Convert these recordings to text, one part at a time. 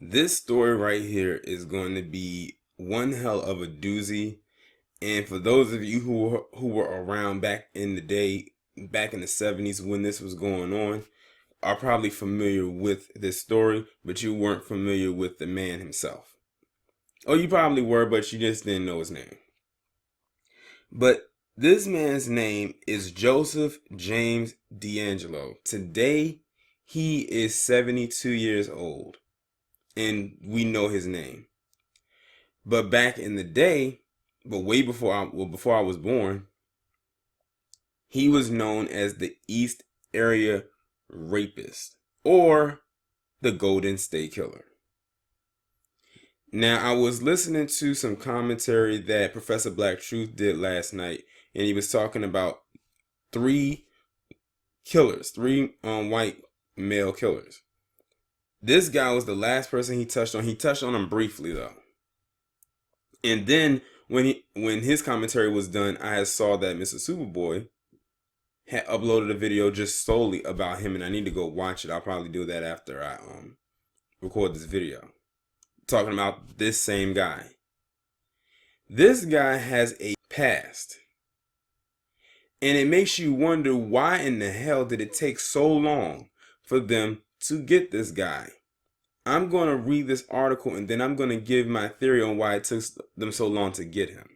This story right here is going to be one hell of a doozy. And for those of you who were around back in the day, back in the 70s when this was going on, are probably familiar with this story, but you weren't familiar with the man himself. Oh, you probably were, but you just didn't know his name. But this man's name is Joseph James DeAngelo. Today, he is 72 years old, and we know his name. But back in the day, but way before I was born, he was known as the East Area Rapist or the Golden State Killer. Now, I was listening to some commentary that Professor Black Truth did last night, and he was talking about three killers, three white male killers. This guy was the last person he touched on. He touched on him briefly though. And then when his commentary was done, I had saw that Mr. Superboy had uploaded a video just solely about him, and I need to go watch it. I'll probably do that after I record this video. Talking about this same guy. This guy has a past. And it makes you wonder, why in the hell did it take so long for them to get this guy? I'm going to read this article and then I'm going to give my theory on why it took them so long to get him.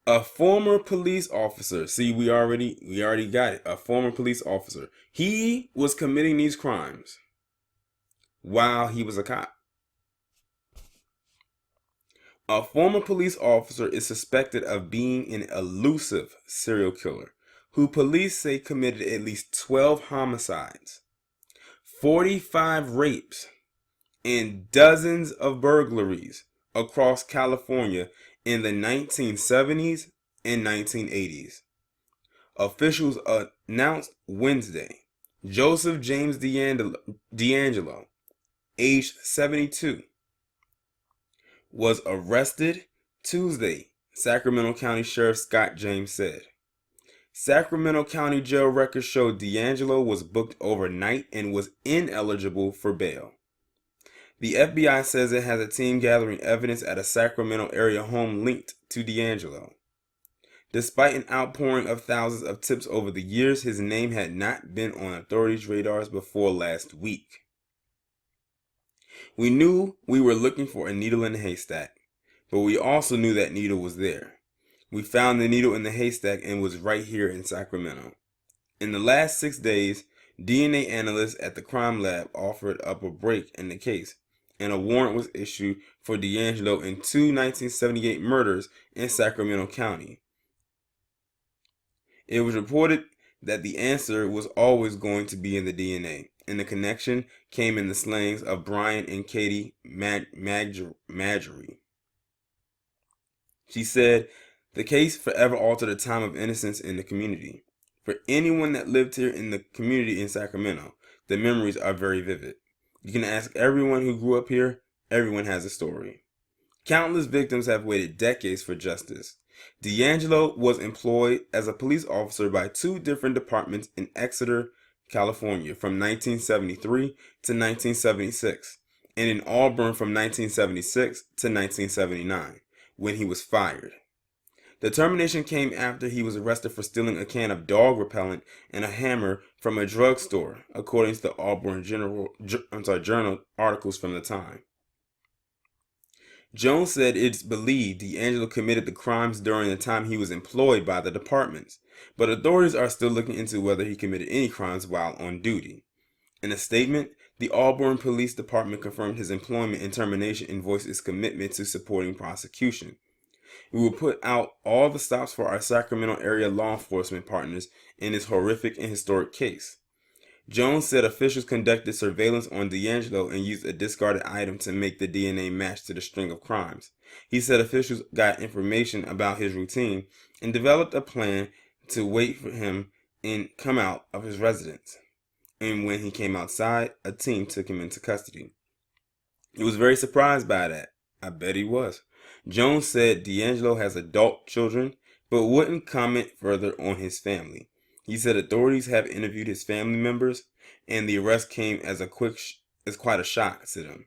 A former police officer, see, we already got it. A former police officer. He was committing these crimes while he was a cop. A former police officer is suspected of being an elusive serial killer who police say committed at least 12 homicides, 45 rapes, and dozens of burglaries across California in the 1970s and 1980s. Officials announced Wednesday Joseph James DeAngelo, aged 72, was arrested Tuesday, Sacramento County Sheriff Scott James said. Sacramento County jail records show DeAngelo was booked overnight and was ineligible for bail. The FBI says it has a team gathering evidence at a Sacramento area home linked to DeAngelo. Despite an outpouring of thousands of tips over the years, his name had not been on authorities' radars before last week. We knew we were looking for a needle in a haystack, but we also knew that needle was there. We found the needle in the haystack and was right here in Sacramento. In the last 6 days, DNA analysts at the crime lab offered up a break in the case, and a warrant was issued for DeAngelo in two 1978 murders in Sacramento County. It was reported that the answer was always going to be in the DNA, and the connection came in the slayings of Brian and Katie Marjorie. She said, "The case forever altered a time of innocence in the community. For anyone that lived here in the community in Sacramento, the memories are very vivid. You can ask everyone who grew up here, everyone has a story. Countless victims have waited decades for justice. DeAngelo was employed as a police officer by two different departments in Exeter, California from 1973 to 1976, and in Auburn from 1976 to 1979, when he was fired. The termination came after he was arrested for stealing a can of dog repellent and a hammer from a drugstore, according to the Auburn Journal articles from the time. Jones said it's believed DeAngelo committed the crimes during the time he was employed by the departments, but authorities are still looking into whether he committed any crimes while on duty. In a statement, the Auburn Police Department confirmed his employment and termination and voiced its commitment to supporting prosecution. We will put out all the stops for our Sacramento area law enforcement partners in this horrific and historic case. Jones said officials conducted surveillance on DeAngelo and used a discarded item to make the DNA match to the string of crimes. He said officials got information about his routine and developed a plan to wait for him and come out of his residence. And when he came outside, a team took him into custody. He was very surprised by that. I bet he was. Jones said DeAngelo has adult children, but wouldn't comment further on his family. He said authorities have interviewed his family members, and the arrest came as a quick is quite a shock to them.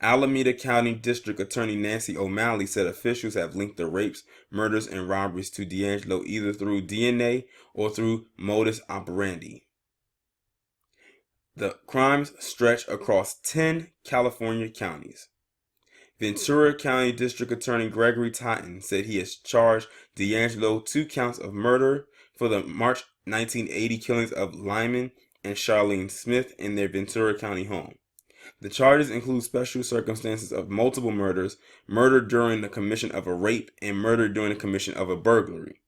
Alameda County District Attorney Nancy O'Malley said officials have linked the rapes, murders, and robberies to DeAngelo either through DNA or through modus operandi. The crimes stretch across 10 California counties. Ventura County District Attorney Gregory Totten said he has charged DeAngelo 2 counts of murder for the March 1980 killings of Lyman and Charlene Smith in their Ventura County home. The charges include special circumstances of multiple murders, murder during the commission of a rape, and murder during the commission of a burglary.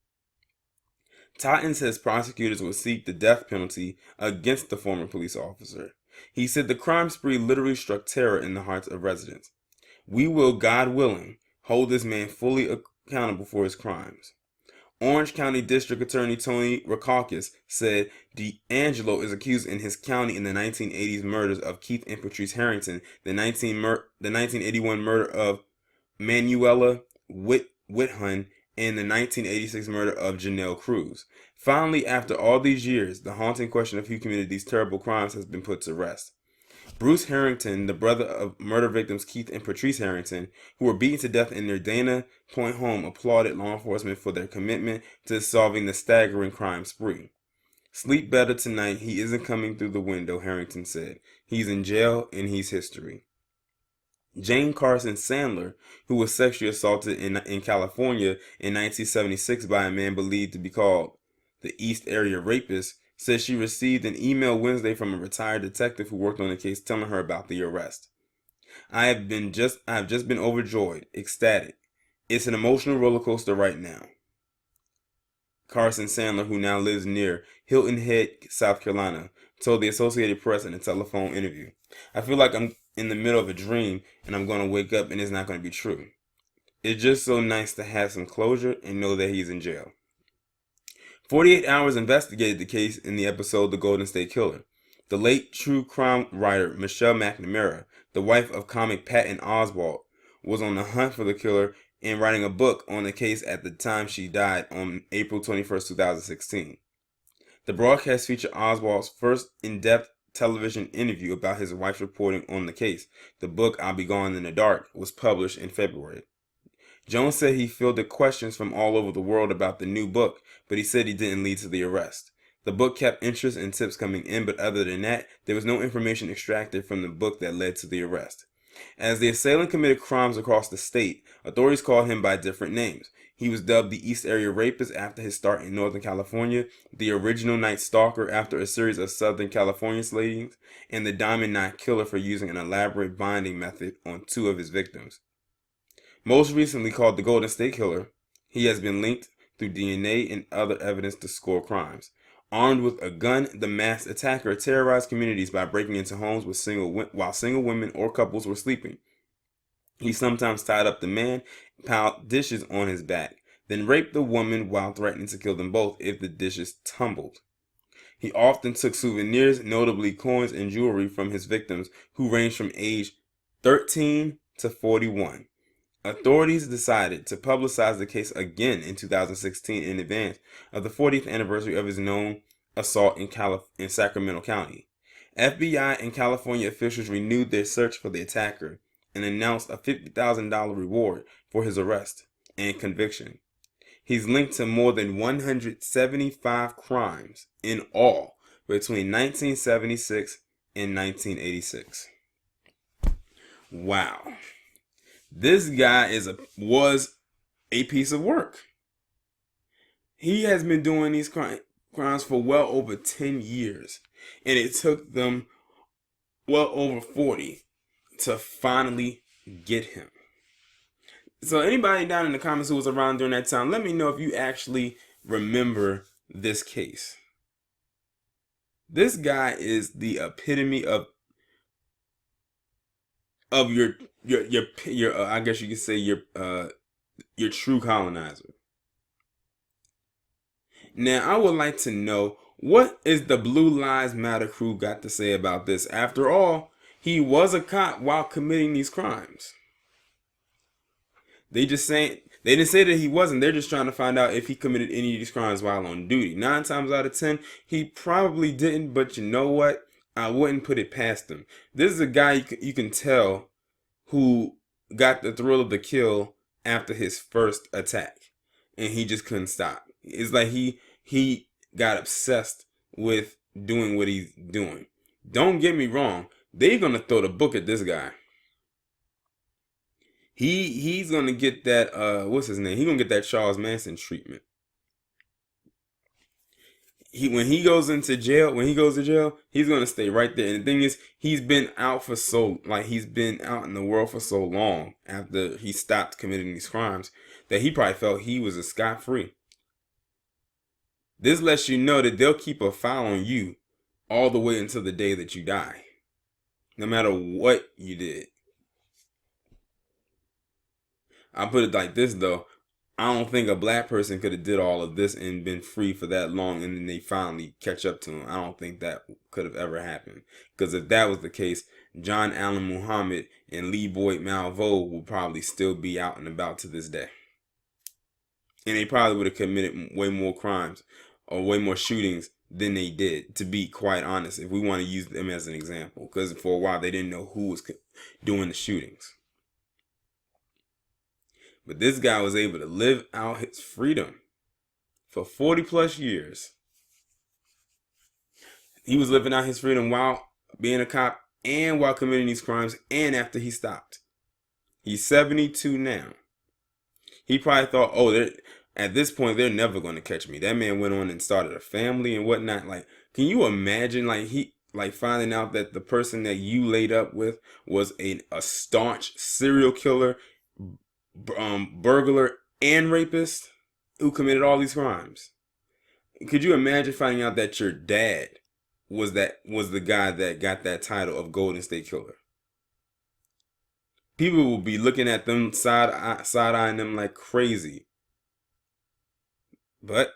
Totten says prosecutors will seek the death penalty against the former police officer. He said the crime spree literally struck terror in the hearts of residents. We will, God willing, hold this man fully accountable for his crimes. Orange County District Attorney Tony Rackauckus said DeAngelo is accused in his county in the 1980s murders of Keith and Patrice Harrington, the 1981 murder of Manuela Whithun, and the 1986 murder of Janelle Cruz. Finally, after all these years, the haunting question of who committed these terrible crimes has been put to rest. Bruce Harrington, the brother of murder victims Keith and Patrice Harrington, who were beaten to death in their Dana Point home, applauded law enforcement for their commitment to solving the staggering crime spree. Sleep better tonight. He isn't coming through the window, Harrington said. He's in jail and he's history. Jane Carson Sandler, who was sexually assaulted in California in 1976 by a man believed to be called the East Area Rapist, says she received an email Wednesday from a retired detective who worked on the case telling her about the arrest. I have just been overjoyed, ecstatic. It's an emotional roller coaster right now. Carson Sandler, who now lives near Hilton Head, South Carolina, told the Associated Press in a telephone interview. I feel like I'm in the middle of a dream and I'm going to wake up and it's not going to be true. It's just so nice to have some closure and know that he's in jail. 48 Hours investigated the case in the episode The Golden State Killer. The late true crime writer Michelle McNamara, the wife of comic Patton Oswalt, was on the hunt for the killer and writing a book on the case at the time she died on April 21st, 2016. The broadcast featured Oswalt's first in-depth television interview about his wife's reporting on the case. The book, I'll Be Gone in the Dark, was published in February. Jones said he fielded questions from all over the world about the new book, but he said he didn't lead to the arrest. The book kept interest and tips coming in, but other than that, there was no information extracted from the book that led to the arrest. As the assailant committed crimes across the state, authorities called him by different names. He was dubbed the East Area Rapist after his start in Northern California, the Original Night Stalker after a series of Southern California slayings, and the Diamond Knot Killer for using an elaborate binding method on 2 of his victims. Most recently called the Golden State Killer, he has been linked through DNA and other evidence to score crimes. Armed with a gun, the masked attacker terrorized communities by breaking into homes while single women or couples were sleeping. He sometimes tied up the man, piled dishes on his back, then raped the woman while threatening to kill them both if the dishes tumbled. He often took souvenirs, notably coins and jewelry, from his victims, who ranged from age 13 to 41. Authorities decided to publicize the case again in 2016 in advance of the 40th anniversary of his known assault in Sacramento County. FBI and California officials renewed their search for the attacker and announced a $50,000 reward for his arrest and conviction. He's linked to more than 175 crimes in all between 1976 and 1986. Wow. This guy was a piece of work. He has been doing these crimes for well over 10 years. And it took them well over 40 to finally get him. So anybody down in the comments who was around during that time, let me know if you actually remember this case. This guy is the epitome of your I guess you could say your true colonizer. Now, I would like to know, what is the Blue Lives Matter crew got to say about this? After all, he was a cop while committing these crimes. They didn't say that he wasn't. They're just trying to find out if he committed any of these crimes while on duty. 9 times out of 10, he probably didn't. But you know what? I wouldn't put it past him. This is a guy you can tell who got the thrill of the kill after his first attack, and he just couldn't stop. It's like he got obsessed with doing what he's doing. Don't get me wrong; they're gonna throw the book at this guy. He's gonna get that what's his name? He's gonna get that Charles Manson treatment. When he goes into jail, when he goes to jail, he's gonna stay right there. And the thing is, he's been out for he's been out in the world for so long after he stopped committing these crimes that he probably felt he was a scot free. This lets you know that they'll keep a file on you all the way until the day that you die, no matter what you did. I put it like this though. I don't think a black person could have did all of this and been free for that long and then they finally catch up to him. I don't think that could have ever happened. Because if that was the case, John Allen Muhammad and Lee Boyd Malvo would probably still be out and about to this day. And they probably would have committed way more crimes or way more shootings than they did, to be quite honest, if we want to use them as an example. Because for a while they didn't know who was doing the shootings. But this guy was able to live out his freedom for 40 plus years. He was living out his freedom while being a cop and while committing these crimes and after he stopped. He's 72 now. He probably thought, oh, at this point, they're never going to catch me. That man went on and started a family and whatnot. Like, can you imagine, finding out that the person that you laid up with was a staunch serial killer, burglar, and rapist who committed all these crimes? Could you imagine finding out that your dad was the guy that got that title of Golden State Killer? People will be looking at them side-eyeing them like crazy. But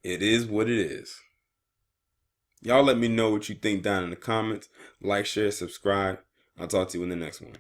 it is what it is. Y'all let me know what you think down in the comments. Like, share, subscribe. I'll talk to you in the next one.